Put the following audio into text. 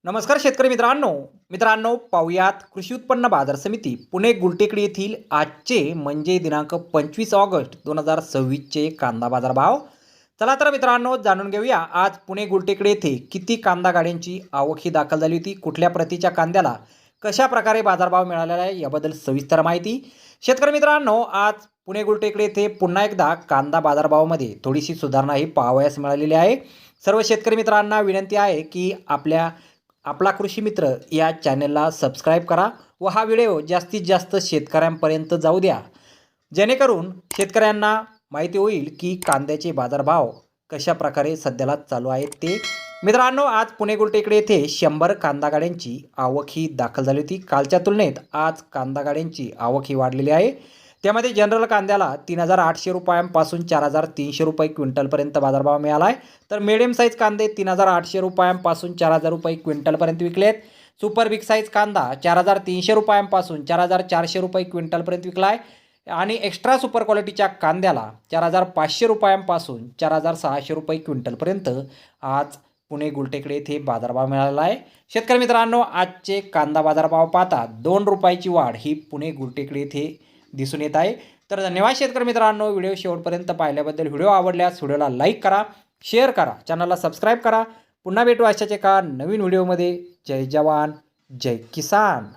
नमस्कार शेतकरी मित्रांनो मित्रांनो पाहुयात कृषी उत्पन्न बाजार समिती पुणे गुलटेकडी येथील आजचे म्हणजे दिनांक 25 ऑगस्ट 2026चे कांदा बाजार भाव. चला तर मित्रांनो जाणून घेऊया आज पुणे गुलटेकडी येथे किती कांदा गाड्यांची आवक ही दाखल झाली होती, कुठल्या प्रतीच्या कांद्याला कशा प्रकारे बाजारभाव मिळालेला आहे याबद्दल सविस्तर माहिती. शेतकरी मित्रांनो आज पुणे गुलटेकडी येथे पुन्हा एकदा कांदा बाजारभावामध्ये थोडीशी सुधारणा ही पाहावयास मिळालेली आहे. सर्व शेतकरी मित्रांना विनंती आहे की आपला कृषी मित्र या चॅनलला सबस्क्राईब करा व हा व्हिडिओ जास्तीत जास्त शेतकऱ्यांपर्यंत जाऊ द्या, जेणेकरून शेतकऱ्यांना माहिती होईल की कांद्याचे बाजारभाव कशा प्रकारे सध्याला चालू आहेत ते. मित्रांनो आज पुणे गुलटेकडी येथे 100 कांदा गाड्यांची आवक ही दाखल झाली होती. कालच्या तुलनेत आज कांदा गाड्यांची आवक ही वाढलेली आहे. त्यामध्ये जनरल कांद्याला 3,800 रुपयांपासून 4,300 रुपये क्विंटलपर्यंत बाजारभाव मिळाला आहे. तर मिडियम साईज कांदे 3,800 रुपयांपासून 4,000 रुपये क्विंटलपर्यंत विकले आहेत. सुपर बिग साईज कांदा 4,300 रुपयांपासून 4,400 रुपये क्विंटलपर्यंत विकला आहे. आणि एक्स्ट्रा सुपर क्वालिटीच्या कांद्याला 4,500 रुपयांपासून 4,600 रुपये क्विंटलपर्यंत आज पुणे गुलटेकडी येथे बाजारभाव मिळाला आहे. शेतकरी मित्रांनो आजचे कांदा बाजारभाव पाहता 2 रुपयाची वाढ ही पुणे गुलटेकडी येथे दिसून येत आहे. तर धन्यवाद शेतकरी मित्रांनो, व्हिडिओ शेवटपर्यंत पाहिल्याबद्दल. व्हिडिओ आवडल्यास व्हिडिओला लाईक करा, शेअर करा, चॅनलला सबस्क्राईब करा. पुन्हा भेटू अशाच एका नवीन व्हिडिओमध्ये. जय जवान जय किसान.